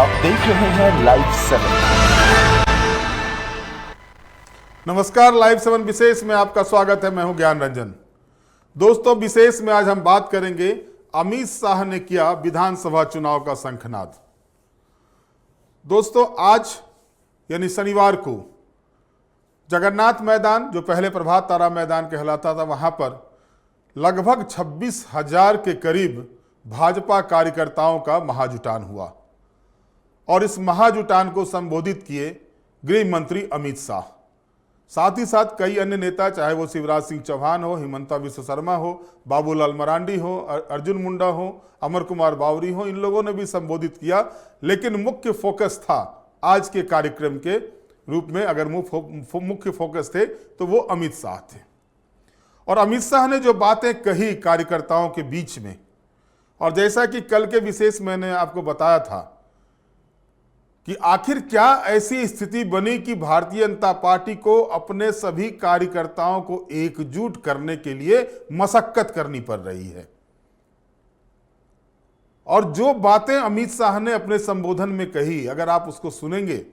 आप देख रहे हैं लाइव 7। नमस्कार, लाइव 7 विशेष में आपका स्वागत है। मैं हूं ज्ञान रंजन। दोस्तों, विशेष में आज हम बात करेंगे अमित शाह ने किया विधानसभा चुनाव का शंखनाद। दोस्तों, आज यानी शनिवार को जगन्नाथ मैदान, जो पहले प्रभात तारा मैदान कहलाता था, वहां पर लगभग 26,000 के करीब भाजपा कार्यकर्ताओं का महाजुटान हुआ और इस महाजुटान को संबोधित किए गृह मंत्री अमित शाह। साथ ही साथ कई अन्य नेता, चाहे वो शिवराज सिंह चौहान हो, हिमंता विश्व शर्मा हो, बाबूलाल मरांडी हो, अर्जुन मुंडा हो, अमर कुमार बावरी हो, इन लोगों ने भी संबोधित किया। लेकिन मुख्य फोकस था आज के कार्यक्रम के रूप में, अगर मुख्य फोकस थे तो वो अमित शाह थे। और अमित शाह ने जो बातें कही कार्यकर्ताओं के बीच में, और जैसा कि कल के विशेष मैंने आपको बताया था कि आखिर क्या ऐसी स्थिति बनी कि भारतीय जनता पार्टी को अपने सभी कार्यकर्ताओं को एकजुट करने के लिए मशक्कत करनी पड़ रही है। और जो बातें अमित शाह ने अपने संबोधन में कही, अगर आप उसको सुनेंगे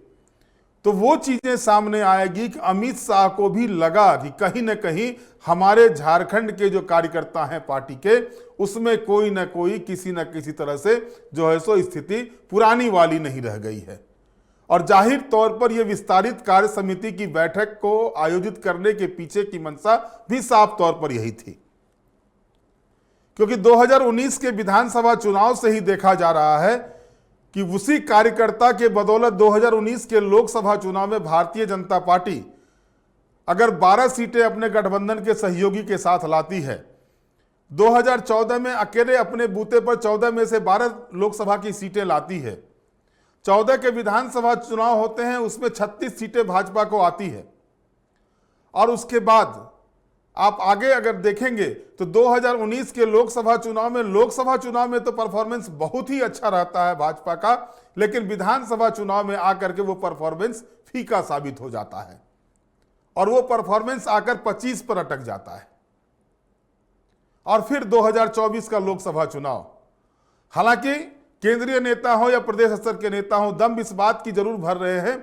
तो वो चीजें सामने आएगी कि अमित शाह को भी लगा कि कहीं ना कहीं हमारे झारखंड के जो कार्यकर्ता हैं पार्टी के, उसमें कोई ना कोई किसी न किसी तरह से जो है सो स्थिति पुरानी वाली नहीं रह गई है। और जाहिर तौर पर यह विस्तारित कार्य समिति की बैठक को आयोजित करने के पीछे की मंशा भी साफ तौर पर यही थी, क्योंकि 2019 के विधानसभा चुनाव से ही देखा जा रहा है कि उसी कार्यकर्ता के बदौलत 2019 के लोकसभा चुनाव में भारतीय जनता पार्टी अगर 12 सीटें अपने गठबंधन के सहयोगी के साथ लाती है, 2014 में अकेले अपने बूते पर 14 में से 12 लोकसभा की सीटें लाती है, 14 के विधानसभा चुनाव होते हैं, उसमें 36 सीटें भाजपा को आती है। और उसके बाद आप आगे अगर देखेंगे तो 2019 के लोकसभा चुनाव में तो परफॉर्मेंस बहुत ही अच्छा रहता है भाजपा का, लेकिन विधानसभा चुनाव में आकर के वो परफॉर्मेंस फीका साबित हो जाता है और वो परफॉर्मेंस आकर 25 पर अटक जाता है। और फिर 2024 का लोकसभा चुनाव, हालांकि केंद्रीय नेता हो या प्रदेश स्तर के नेता हो, दम इस बात की जरूर भर रहे हैं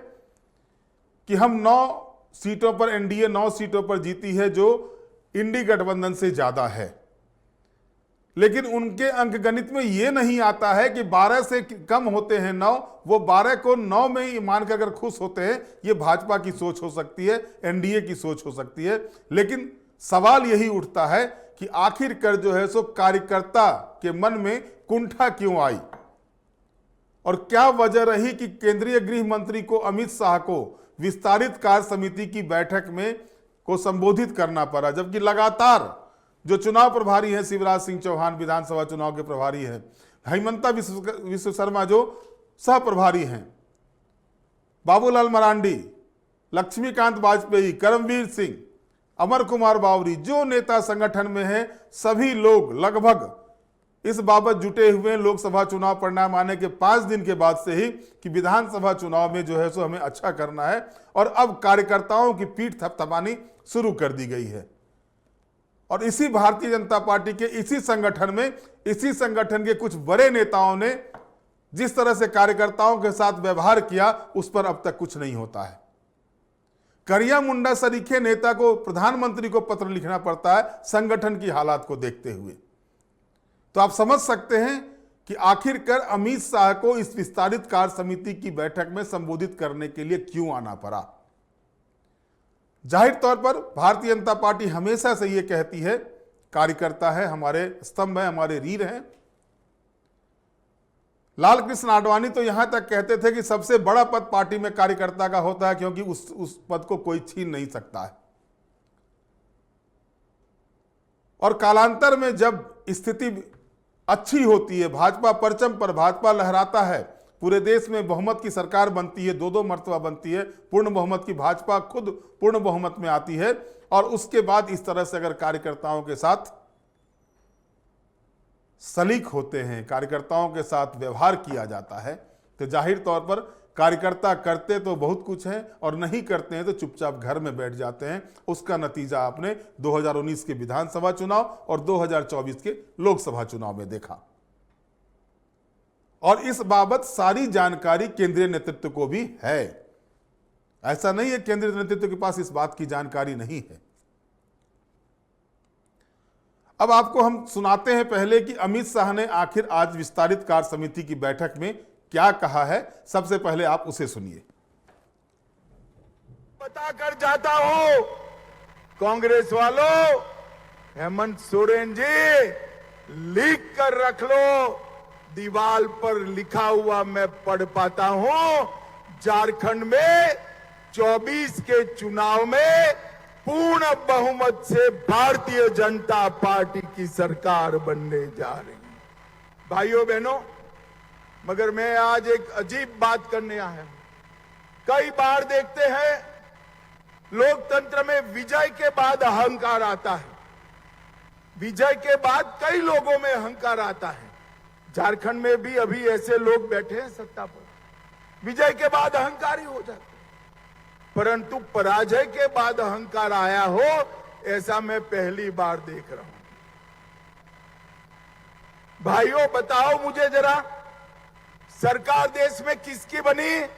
कि हम 9 सीटों पर, एनडीए 9 सीटों पर जीती है, जो इंडी गठबंधन से ज्यादा है। लेकिन उनके अंकगणित में यह नहीं आता है कि 12 से कम होते हैं 9, वो 12 को 9 में ही मानकर अगर खुश होते हैं। ये भाजपा की सोच हो सकती है, एनडीए की सोच हो सकती है, लेकिन सवाल यही उठता है कि आखिरकार जो है सो कार्यकर्ता के मन में कुंठा क्यों आई और क्या वजह रही कि केंद्रीय गृह मंत्री को, अमित शाह को, विस्तारित कार्य समिति की बैठक में को संबोधित करना पड़ा, जबकि लगातार जो चुनाव प्रभारी हैं, शिवराज सिंह चौहान विधानसभा चुनाव के प्रभारी हैं, हिमंता विश्व शर्मा जो सह प्रभारी हैं, बाबूलाल मरांडी, लक्ष्मीकांत वाजपेयी, करमवीर सिंह, अमर कुमार बावरी, जो नेता संगठन में हैं, सभी लोग लगभग इस बाबत जुटे हुए लोकसभा चुनाव परिणाम आने के 5 दिन के बाद से ही कि विधानसभा चुनाव में जो है सो हमें अच्छा करना है। और अब कार्यकर्ताओं की पीठ थपथपानी शुरू कर दी गई है। और इसी भारतीय जनता पार्टी के इसी संगठन के कुछ बड़े नेताओं ने जिस तरह से कार्यकर्ताओं के साथ व्यवहार किया, उस पर अब तक कुछ नहीं होता है। करिया मुंडा सरीखे नेता को प्रधानमंत्री को पत्र लिखना पड़ता है संगठन की हालात को देखते हुए। तो आप समझ सकते हैं कि आखिरकार अमित शाह को इस विस्तारित कार्य समिति की बैठक में संबोधित करने के लिए क्यों आना पड़ा। जाहिर तौर पर भारतीय जनता पार्टी हमेशा से यह कहती है, कार्यकर्ता है, हमारे स्तंभ है, हमारे रीढ़ हैं। लाल कृष्ण आडवाणी तो यहां तक कहते थे कि सबसे बड़ा पद पार्टी में कार्यकर्ता का होता है, क्योंकि उस पद को कोई छीन नहीं सकता है। और कालांतर में जब स्थिति अच्छी होती है, भाजपा परचम पर, भाजपा लहराता है, पूरे देश में बहुमत की सरकार बनती है, 2-2 मर्तबा बनती है, पूर्ण बहुमत की भाजपा खुद पूर्ण बहुमत में आती है, और उसके बाद इस तरह से अगर कार्यकर्ताओं के साथ सलीक होते हैं, कार्यकर्ताओं के साथ व्यवहार किया जाता है, तो जाहिर तौर पर कार्यकर्ता करते तो बहुत कुछ है और नहीं करते हैं तो चुपचाप घर में बैठ जाते हैं। उसका नतीजा आपने 2019 के विधानसभा चुनाव और 2024 के लोकसभा चुनाव में देखा। और इस बाबत सारी जानकारी केंद्रीय नेतृत्व को भी है। ऐसा नहीं है केंद्रीय नेतृत्व के पास इस बात की जानकारी नहीं है। अब आपको हम सुनाते हैं पहले कि अमित शाह ने आखिर आज विस्तारित कार्य समिति की बैठक में क्या कहा है। सबसे पहले आप उसे सुनिए। बताकर जाता हूं कांग्रेस वालों, हेमंत सोरेन जी लिख कर रख लो, दीवार पर लिखा हुआ मैं पढ़ पाता हूं। झारखंड में 24 के चुनाव में पूर्ण बहुमत से भारतीय जनता पार्टी की सरकार बनने जा रही है। भाइयों बहनों, मगर मैं आज एक अजीब बात करने आया हूं। कई बार देखते हैं लोकतंत्र में विजय के बाद अहंकार आता है, विजय के बाद कई लोगों में अहंकार आता है। झारखंड में भी अभी ऐसे लोग बैठे हैं सत्ता पर, विजय के बाद अहंकारी हो जाते, परंतु पराजय के बाद अहंकार आया हो ऐसा मैं पहली बार देख रहा हूं। भाइयों बताओ मुझे जरा, सरकार देश में किसकी बनी?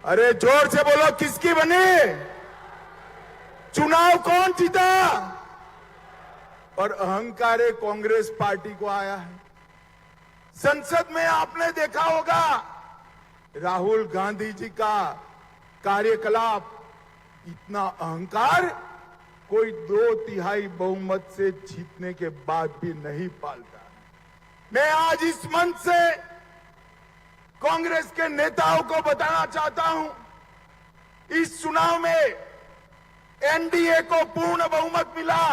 अरे जोर से बोलो, किसकी बनी? चुनाव कौन जीता? और अहंकार कांग्रेस पार्टी को आया है। संसद में आपने देखा होगा राहुल गांधी जी का कार्यकलाप, इतना अहंकार कोई 2/3 बहुमत से जीतने के बाद भी नहीं पालता। मैं आज इस मंच से कांग्रेस के नेताओं को बताना चाहता हूं, इस चुनाव में एनडीए को पूर्ण बहुमत मिला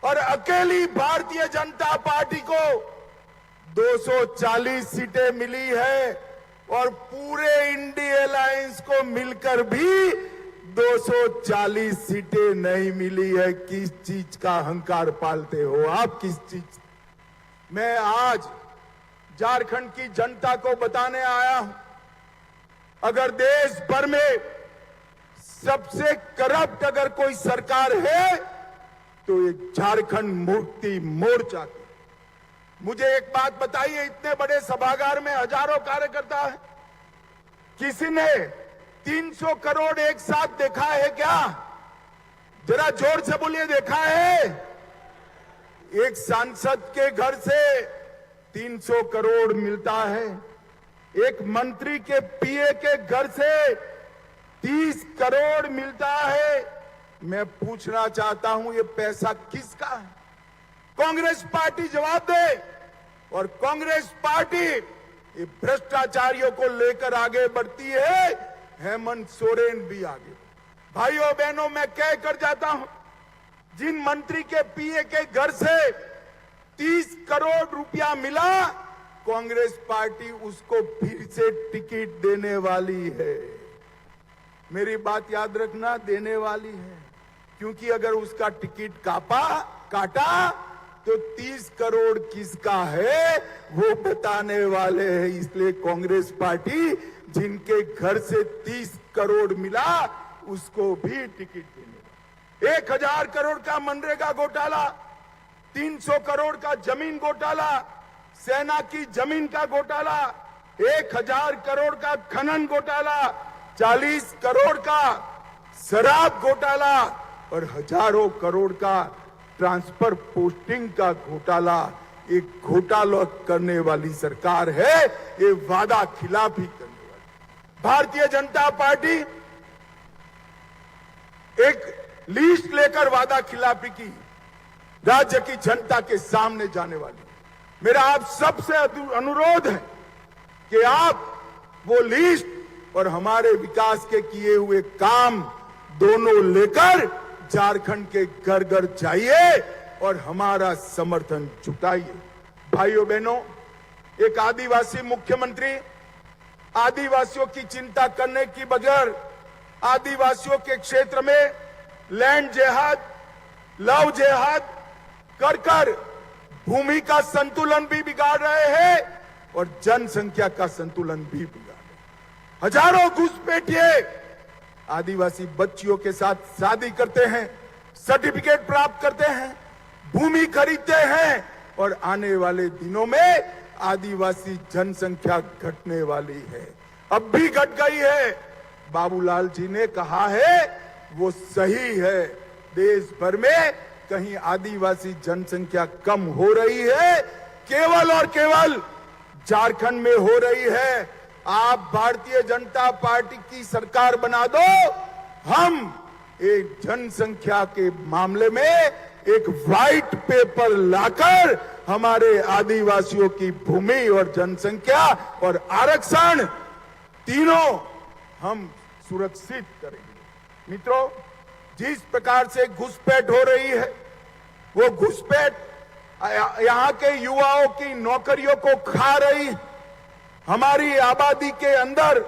और अकेली भारतीय जनता पार्टी को 240 सीटें मिली है और पूरे इंडिया अलायंस को मिलकर भी 240 सीटें नहीं मिली है। किस चीज का अहंकार पालते हो आप? किस चीज? मैं आज झारखंड की जनता को बताने आया हूं, अगर देश भर में सबसे करप्ट अगर कोई सरकार है तो ये झारखंड मुक्ति मोर्चा की। मुझे एक बात बताइए, इतने बड़े सभागार में हजारों कार्यकर्ता है, किसी ने 300 करोड़ एक साथ देखा है क्या? जरा जोर से बोलिए, देखा है? एक सांसद के घर से 300 करोड़ मिलता है, एक मंत्री के पीए के घर से 30 करोड़ मिलता है। मैं पूछना चाहता हूं, ये पैसा किसका है? कांग्रेस पार्टी जवाब दे। और कांग्रेस पार्टी ये भ्रष्टाचारियों को लेकर आगे बढ़ती है, हेमंत सोरेन भी आगे। भाइयों बहनों, मैं कह कर जाता हूं, जिन मंत्री के पीए के घर से 30 करोड़ रुपया मिला, कांग्रेस पार्टी उसको फिर से टिकट देने वाली है। मेरी बात याद रखना, देने वाली है, क्योंकि अगर उसका टिकट काटा तो 30 करोड़ किसका है वो बताने वाले हैं। इसलिए कांग्रेस पार्टी जिनके घर से 30 करोड़ मिला उसको भी टिकट देने। 1000 करोड़ का मनरेगा घोटाला, 300 करोड़ का जमीन घोटाला, सेना की जमीन का घोटाला, 1000 करोड़ का खनन घोटाला, 40 करोड़ का शराब घोटाला और हजारों करोड़ का ट्रांसफर पोस्टिंग का घोटाला। एक घोटाला करने वाली सरकार है, ये वादा खिलाफी करने वाली। भारतीय जनता पार्टी एक लिस्ट लेकर वादा खिलाफी की राज्य की जनता के सामने जाने वाली। मेरा आप सबसे अनुरोध है कि आप वो लिस्ट और हमारे विकास के किए हुए काम दोनों लेकर झारखंड के घर घर जाइए और हमारा समर्थन जुटाइए। भाइयों बहनों, एक आदिवासी मुख्यमंत्री आदिवासियों की चिंता करने की बगैर आदिवासियों के क्षेत्र में लैंड जेहाद, लव जेहाद कर भूमि का संतुलन भी बिगाड़ रहे हैं और जनसंख्या का संतुलन भी बिगाड़ रहे हैं। हजारों घुसपैठिए आदिवासी बच्चियों के साथ शादी करते हैं, सर्टिफिकेट प्राप्त करते हैं, भूमि खरीदते हैं और आने वाले दिनों में आदिवासी जनसंख्या घटने वाली है, अब भी घट गई है। बाबूलाल जी ने कहा है वो सही है। देश भर में कहीं आदिवासी जनसंख्या कम हो रही है, केवल और केवल झारखंड में हो रही है। आप भारतीय जनता पार्टी की सरकार बना दो, हम एक जनसंख्या के मामले में एक व्हाइट पेपर लाकर हमारे आदिवासियों की भूमि और जनसंख्या और आरक्षण तीनों हम सुरक्षित करेंगे। मित्रों, जिस प्रकार से घुसपैठ हो रही है, वो घुसपैठ यहां के युवाओं की नौकरियों को खा रही है। हमारी आबादी के अंदर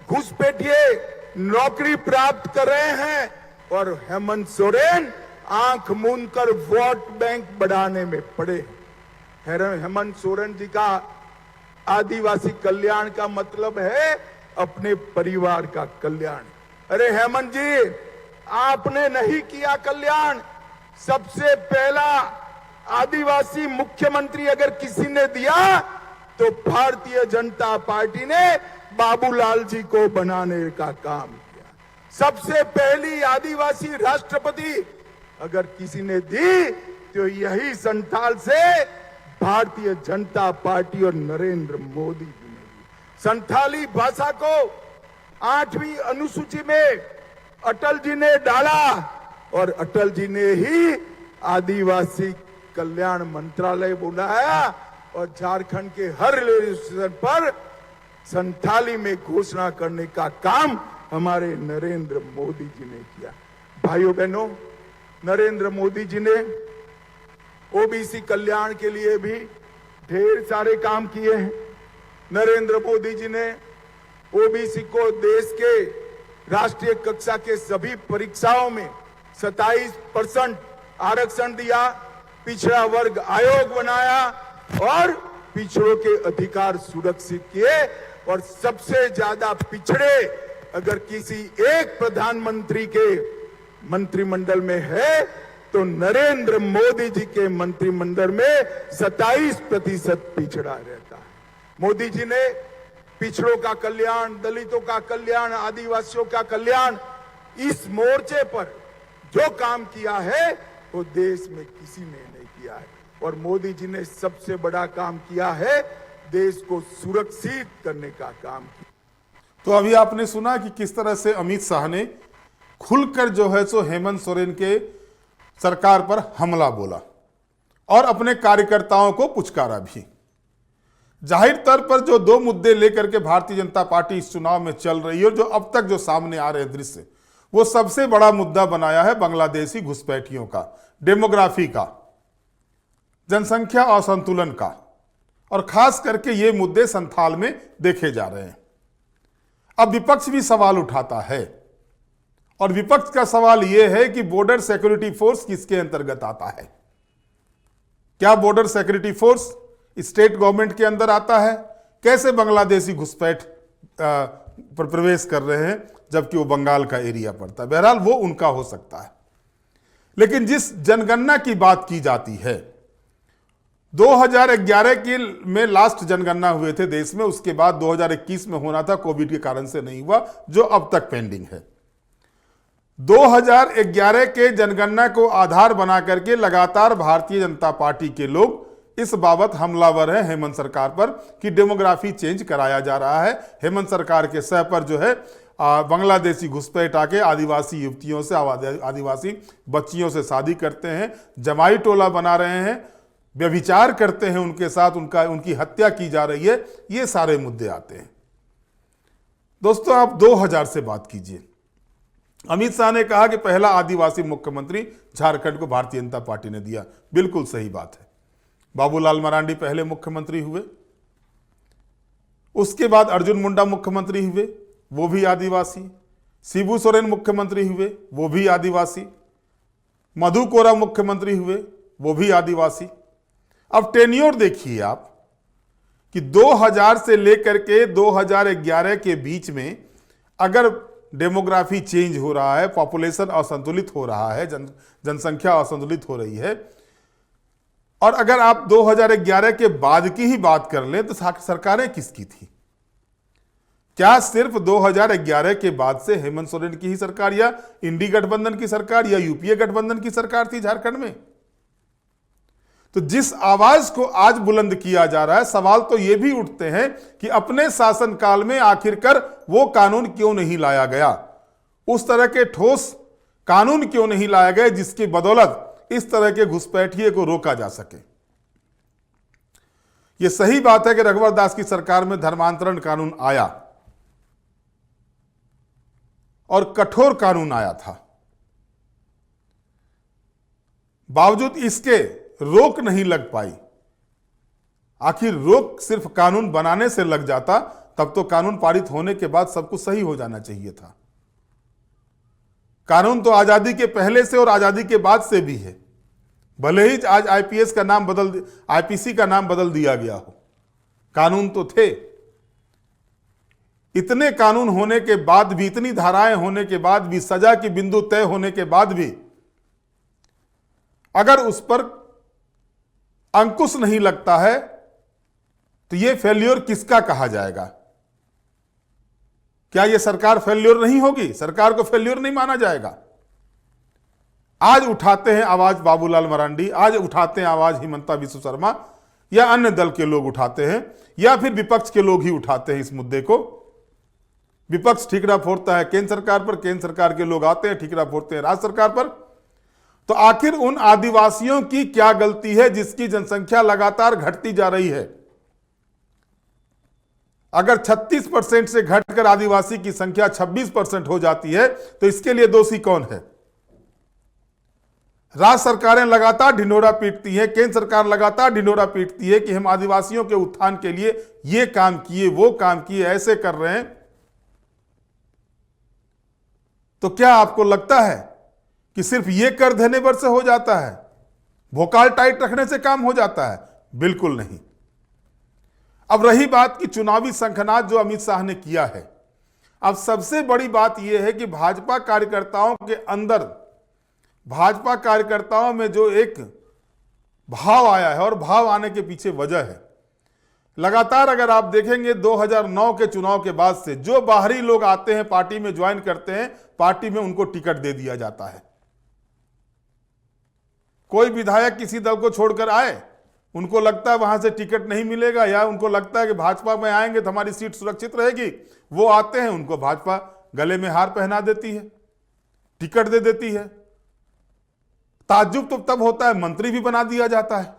घुसपैठिए नौकरी प्राप्त कर रहे हैं और हेमंत सोरेन आंख मूंद कर वोट बैंक बढ़ाने में पड़े। हेमंत सोरेन जी का आदिवासी कल्याण का मतलब है अपने परिवार का कल्याण। अरे हेमंत जी, आपने नहीं किया कल्याण। सबसे पहला आदिवासी मुख्यमंत्री अगर किसी ने दिया तो भारतीय जनता पार्टी ने बाबूलाल जी को बनाने का काम किया। सबसे पहली आदिवासी राष्ट्रपति अगर किसी ने दी तो यही संथाल से भारतीय जनता पार्टी और नरेंद्र मोदी जी ने दी। संथाली भाषा को 8वीं अनुसूची में अटल जी ने डाला और अटल जी ने ही आदिवासी कल्याण मंत्रालय बुलाया और झारखंड के हर रेलवे स्टेशन पर संथाली में घोषणा करने का काम हमारे नरेंद्र मोदी जी ने किया। भाइयों बहनों, नरेंद्र मोदी जी ने ओबीसी कल्याण के लिए भी ढेर सारे काम किए हैं। नरेंद्र मोदी जी ने ओबीसी को देश के राष्ट्रीय कक्षा के सभी परीक्षाओं में 27% आरक्षण दिया, पिछड़ा वर्ग आयोग बनाया और पिछड़ों के अधिकार सुरक्षित किए। और सबसे ज्यादा पिछड़े अगर किसी एक प्रधानमंत्री के मंत्रिमंडल में है तो नरेंद्र मोदी जी के मंत्रिमंडल में 27% पिछड़ा रहता है। मोदी जी ने पिछड़ों का कल्याण, दलितों का कल्याण, आदिवासियों का कल्याण, इस मोर्चे पर जो काम किया है वो देश में किसी ने नहीं किया है। और मोदी जी ने सबसे बड़ा काम किया है, देश को सुरक्षित करने का काम किया। तो अभी आपने सुना कि किस तरह से अमित शाह ने खुलकर जो है सो हेमंत सोरेन के सरकार पर हमला बोला और अपने कार्यकर्ताओं को पुचकारा भी। जाहिर तौर पर जो दो मुद्दे लेकर के भारतीय जनता पार्टी इस चुनाव में चल रही है, जो अब तक जो सामने आ रहे दृश्य, वो सबसे बड़ा मुद्दा बनाया है बांग्लादेशी घुसपैठियों का, डेमोग्राफी का, जनसंख्या असंतुलन का, और खास करके ये मुद्दे संथाल में देखे जा रहे हैं। अब विपक्ष भी सवाल उठाता है और विपक्ष का सवाल यह है कि बॉर्डर सिक्योरिटी फोर्स किसके अंतर्गत आता है? क्या border security force state government के अंदर आता है? कैसे बांग्लादेशी घुसपैठ पर प्रवेश कर रहे हैं जबकि वो बंगाल का एरिया पड़ता है? बहरहाल वो उनका हो सकता है, लेकिन जिस जनगणना की बात की जाती है, 2011 की में लास्ट जनगणना हुए थे देश में, उसके बाद 2021 में होना था, कोविड के कारण से नहीं हुआ, जो अब तक पेंडिंग है। 2011 के जनगणना को आधार बना करके लगातार भारतीय जनता पार्टी के लोग इस बाबत हमलावर हैं हेमंत सरकार पर कि डेमोग्राफी चेंज कराया जा रहा है। हेमंत सरकार के सह पर जो है बांग्लादेशी घुसपैठ आके आदिवासी युवतियों से, आदिवासी बच्चियों से शादी करते हैं, जमाई टोला बना रहे हैं, व्यभिचार करते हैं उनके साथ, उनकी हत्या की जा रही है। ये सारे मुद्दे आते हैं। दोस्तों, आप 2000 से बात कीजिए। अमित शाह ने कहा कि पहला आदिवासी मुख्यमंत्री झारखंड को भारतीय जनता पार्टी ने दिया। बिल्कुल सही बात है। बाबूलाल मरांडी पहले मुख्यमंत्री हुए, उसके बाद अर्जुन मुंडा मुख्यमंत्री हुए, वो भी आदिवासी। शिबू सोरेन मुख्यमंत्री हुए, वो भी आदिवासी। मधु कोरा मुख्यमंत्री हुए, वो भी आदिवासी। अब टेन्योर देखिए आप कि 2000 से लेकर के 2011 के बीच में अगर डेमोग्राफी चेंज हो रहा है, पॉपुलेशन असंतुलित हो रहा है, जनसंख्या असंतुलित हो रही है, और अगर आप 2011 के बाद की ही बात कर लें तो सरकारें किसकी थी? क्या सिर्फ 2011 के बाद से हेमंत सोरेन की ही सरकार या इंडी गठबंधन की सरकार या यूपीए गठबंधन की सरकार थी झारखंड में? तो जिस आवाज को आज बुलंद किया जा रहा है, सवाल तो यह भी उठते हैं कि अपने शासनकाल में आखिरकार वो कानून क्यों नहीं लाया गया, उस तरह के ठोस कानून क्यों नहीं लाया गया जिसकी बदौलत इस तरह के घुसपैठिए को रोका जा सके। यह सही बात है कि रघुवर दास की सरकार में धर्मांतरण कानून आया और कठोर कानून आया था, बावजूद इसके रोक नहीं लग पाई। आखिर रोक सिर्फ कानून बनाने से लग जाता तब तो कानून पारित होने के बाद सब कुछ सही हो जाना चाहिए था। कानून तो आजादी के पहले से और आजादी के बाद से भी है, भले ही आज आईपीएस का नाम आईपीसी का नाम बदल दिया गया हो, कानून तो थे। इतने कानून होने के बाद भी, इतनी धाराएं होने के बाद भी, सजा की बिंदु तय होने के बाद भी अगर उस पर अंकुश नहीं लगता है तो यह फेल्योर किसका कहा जाएगा? क्या यह सरकार फेल्योर नहीं होगी? सरकार को फेल्योर नहीं माना जाएगा। आज उठाते हैं आवाज बाबूलाल मरांडी, आज उठाते हैं आवाज हिमंता बिस्व शर्मा या अन्य दल के लोग उठाते हैं या फिर विपक्ष के लोग ही उठाते हैं इस मुद्दे को। विपक्ष ठीकरा फोड़ता है केंद्र सरकार पर, केंद्र सरकार के लोग आते हैं ठीकरा फोड़ते हैं राज्य सरकार पर। तो आखिर उन आदिवासियों की क्या गलती है जिसकी जनसंख्या लगातार घटती जा रही है? अगर 36% से घटकर आदिवासी की संख्या 26% हो जाती है तो इसके लिए दोषी कौन है? राज्य सरकारें लगातार ढिंढोरा पीटती हैं, केंद्र सरकार लगातार ढिंढोरा पीटती है कि हम आदिवासियों के उत्थान के लिए ये काम किए, वो काम किए, ऐसे कर रहे हैं। तो क्या आपको लगता है कि सिर्फ ये कर देने पर से हो जाता है, भोकाल टाइट रखने से काम हो जाता है? बिल्कुल नहीं। अब रही बात की चुनावी शंखनाद जो अमित शाह ने किया है, अब सबसे बड़ी बात यह है कि भाजपा कार्यकर्ताओं के अंदर, भाजपा कार्यकर्ताओं में जो एक भाव आया है और भाव आने के पीछे वजह है, लगातार अगर आप देखेंगे 2009 के चुनाव के बाद से जो बाहरी लोग आते हैं पार्टी में ज्वाइन करते हैं, पार्टी में उनको टिकट दे दिया जाता है। कोई विधायक किसी दल को छोड़कर आए, उनको लगता है वहां से टिकट नहीं मिलेगा या उनको लगता है कि भाजपा में आएंगे तो हमारी सीट सुरक्षित रहेगी, वो आते हैं, उनको भाजपा गले में हार पहना देती है, टिकट दे देती है। ताज्जुब तो तब होता है मंत्री भी बना दिया जाता है।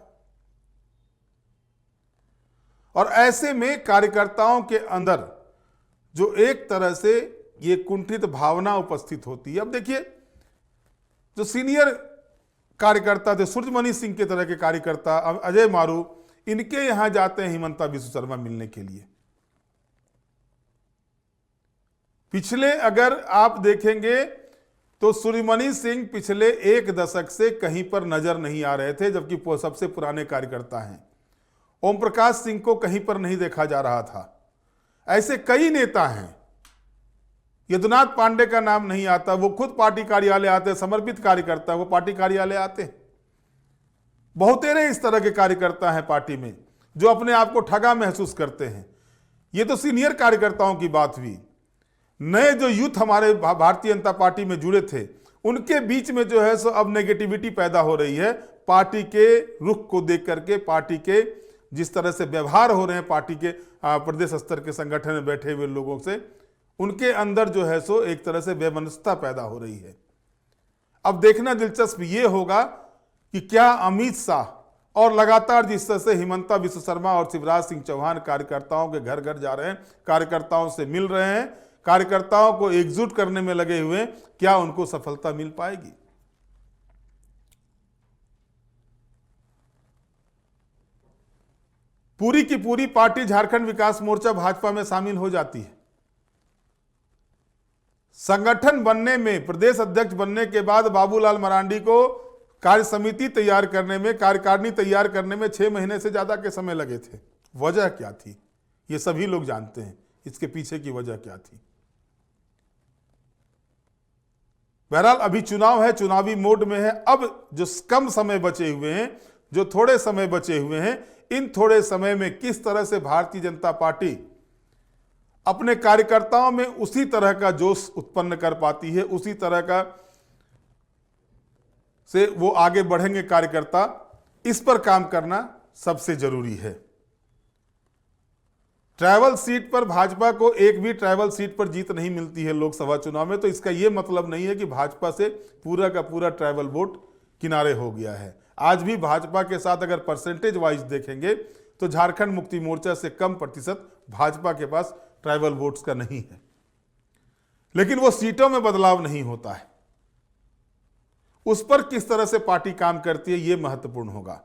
और ऐसे में कार्यकर्ताओं के अंदर जो एक तरह से ये कुंठित भावना उपस्थित होती है। अब देखिए, जो सीनियर कार्यकर्ता थे, सूर्यमणि सिंह के तरह के कार्यकर्ता, अजय मारू, इनके यहां जाते हैं हिमंता बिस्व शर्मा मिलने के लिए। पिछले अगर आप देखेंगे तो सूर्यमणि सिंह पिछले एक दशक से कहीं पर नजर नहीं आ रहे थे, जबकि वो सबसे पुराने कार्यकर्ता हैं। ओम प्रकाश सिंह को कहीं पर नहीं देखा जा रहा था। ऐसे कई नेता हैं, यदुनाथ पांडे का नाम नहीं आता, वो खुद पार्टी कार्यालय आते, समर्पित कार्यकर्ता, वो पार्टी कार्यालय आते। बहुतेरे इस तरह के कार्यकर्ता हैं पार्टी में जो अपने आप को ठगा महसूस करते हैं। ये तो सीनियर कार्यकर्ताओं की बात हुई। नए जो यूथ हमारे भारतीय जनता पार्टी में जुड़े थे, उनके बीच में जो है सो अब नेगेटिविटी पैदा हो रही है पार्टी के रुख को देख करके, पार्टी के जिस तरह से व्यवहार हो रहे हैं पार्टी के प्रदेश स्तर के संगठन में बैठे हुए लोगों से, उनके अंदर जो है सो एक तरह से वैमनस्यता पैदा हो रही है। अब देखना दिलचस्प ये होगा कि क्या अमित शाह और लगातार जिस तरह से हिमंता बिस्व शर्मा और शिवराज सिंह चौहान कार्यकर्ताओं के घर घर जा रहे हैं, कार्यकर्ताओं से मिल रहे हैं, कार्यकर्ताओं को एकजुट करने में लगे हुए, क्या उनको सफलता मिल पाएगी? पूरी की पूरी पार्टी झारखंड विकास मोर्चा भाजपा में शामिल हो जाती है। संगठन बनने में, प्रदेश अध्यक्ष बनने के बाद बाबूलाल मरांडी को कार्य समिति तैयार करने में, कार्यकारिणी तैयार करने में 6 महीने से ज्यादा के समय लगे थे। वजह क्या थी ये सभी लोग जानते हैं, इसके पीछे की वजह क्या थी। बहरहाल अभी चुनाव है, चुनावी मोड में है। अब जो कम समय बचे हुए हैं जो थोड़े समय बचे हुए हैं, इन थोड़े समय में किस तरह से भारतीय जनता पार्टी अपने कार्यकर्ताओं में उसी तरह का जोश उत्पन्न कर पाती है, उसी तरह का से वो आगे बढ़ेंगे कार्यकर्ता, इस पर काम करना सबसे जरूरी है। ट्राइबल सीट पर भाजपा को एक भी ट्राइबल सीट पर जीत नहीं मिलती है लोकसभा चुनाव में, तो इसका यह मतलब नहीं है कि भाजपा से पूरा का पूरा ट्राइबल वोट किनारे हो गया है। आज भी भाजपा के साथ अगर परसेंटेज वाइज देखेंगे तो झारखंड मुक्ति मोर्चा से कम प्रतिशत भाजपा के पास ट्राइबल वोट्स का नहीं है, लेकिन वो सीटों में बदलाव नहीं होता है। उस पर किस तरह से पार्टी काम करती है यह महत्वपूर्ण होगा।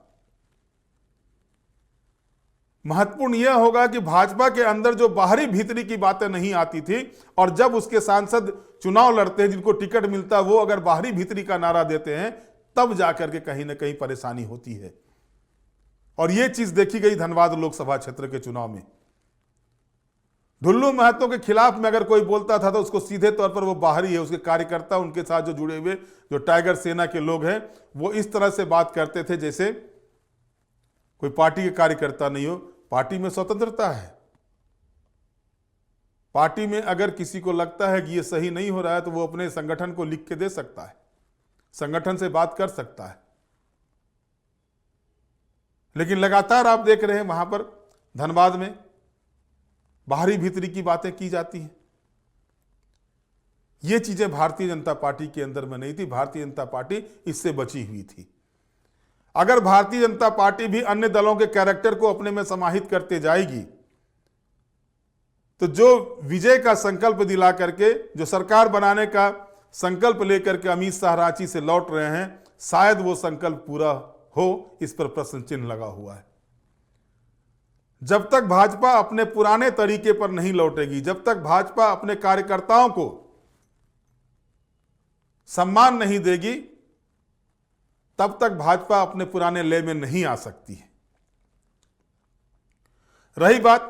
महत्वपूर्ण यह होगा कि भाजपा के अंदर जो बाहरी भीतरी की बातें नहीं आती थी, और जब उसके सांसद चुनाव लड़ते हैं, जिनको टिकट मिलता है, वो अगर बाहरी भीतरी का नारा देते हैं, तब जाकर के कहीं ना कहीं परेशानी होती है। और यह चीज देखी गई धनबाद लोकसभा क्षेत्र के चुनाव में। ढुल्लू महतो के खिलाफ में अगर कोई बोलता था तो उसको सीधे तौर पर वो बाहरी है, उसके कार्यकर्ता, उनके साथ जो जुड़े हुए जो टाइगर सेना के लोग हैं, वो इस तरह से बात करते थे जैसे कोई पार्टी के कार्यकर्ता नहीं हो। पार्टी में स्वतंत्रता है। पार्टी में अगर किसी को लगता है कि ये सही नहीं हो रहा है तो वो अपने संगठन को लिख के दे सकता है, संगठन से बात कर सकता है। लेकिन लगातार आप देख रहे हैं वहां पर धनबाद में बाहरी भीतरी की बातें की जाती हैं। ये चीजें भारतीय जनता पार्टी के अंदर में नहीं थी। भारतीय जनता पार्टी इससे बची हुई थी। अगर भारतीय जनता पार्टी भी अन्य दलों के कैरेक्टर को अपने में समाहित करते जाएगी तो जो विजय का संकल्प दिला करके, जो सरकार बनाने का संकल्प लेकर के अमित शाह रांची से लौट रहे हैं, शायद वो संकल्प पूरा हो, इस पर प्रश्न चिन्ह लगा हुआ है। जब तक भाजपा अपने पुराने तरीके पर नहीं लौटेगी, जब तक भाजपा अपने कार्यकर्ताओं को सम्मान नहीं देगी, तब तक भाजपा अपने पुराने लय में नहीं आ सकती है। रही बात,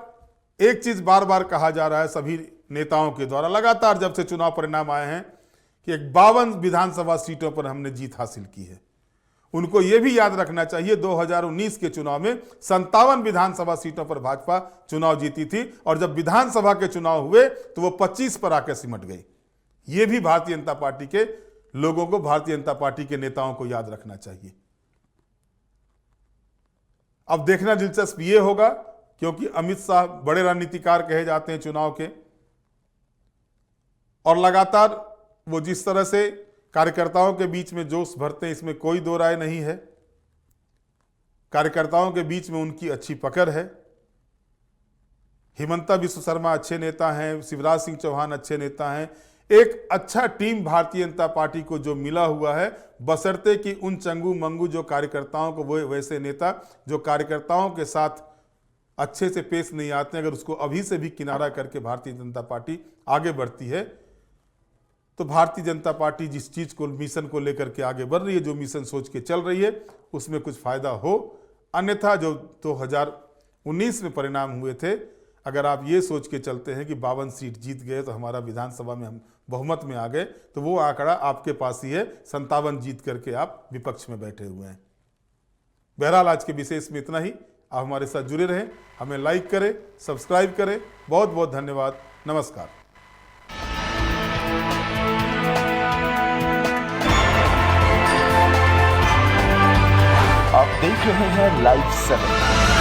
एक चीज बार बार कहा जा रहा है सभी नेताओं के द्वारा लगातार जब से चुनाव परिणाम आए हैं कि 52 विधानसभा सीटों पर हमने जीत हासिल की है। उनको यह भी याद रखना चाहिए 2019 के चुनाव में 57 विधानसभा सीटों पर भाजपा चुनाव जीती थी, और जब विधानसभा के चुनाव हुए तो वो 25 पर आकर सिमट गई। ये भी भारतीय जनता पार्टी के लोगों को, भारतीय जनता पार्टी के नेताओं को याद रखना चाहिए। अब देखना दिलचस्प ये होगा, क्योंकि अमित शाह बड़े रणनीतिकार कहे जाते हैं चुनाव के, और लगातार वो जिस तरह से कार्यकर्ताओं के बीच में जोश भरते हैं, इसमें कोई दो राय नहीं है। कार्यकर्ताओं के बीच में उनकी अच्छी पकड़ है। हिमंता बिस्व शर्मा अच्छे नेता हैं, शिवराज सिंह चौहान अच्छे नेता हैं। एक अच्छा टीम भारतीय जनता पार्टी को जो मिला हुआ है, बशर्ते कि उन चंगू मंगू जो कार्यकर्ताओं को, वो वैसे नेता जो कार्यकर्ताओं के साथ अच्छे से पेश नहीं आते हैं, अगर उसको अभी से भी किनारा करके भारतीय जनता पार्टी आगे बढ़ती है, तो भारतीय जनता पार्टी जिस चीज को, मिशन को लेकर के आगे बढ़ रही है, जो मिशन सोच के चल रही है, उसमें कुछ फायदा हो। अन्यथा जो 2019 में परिणाम हुए थे, अगर आप ये सोच के चलते हैं कि 52 सीट जीत गए तो हमारा विधानसभा में हम बहुमत में आ गए, तो वो आंकड़ा आपके पास ही है, 57 जीत करके आप विपक्ष में बैठे हुए हैं। बहरहाल आज के विशेष में इतना ही। आप हमारे साथ जुड़े रहें, हमें लाइक करें, सब्सक्राइब करें। बहुत बहुत धन्यवाद। नमस्कार। आप देख रहे हैं लाइव 7।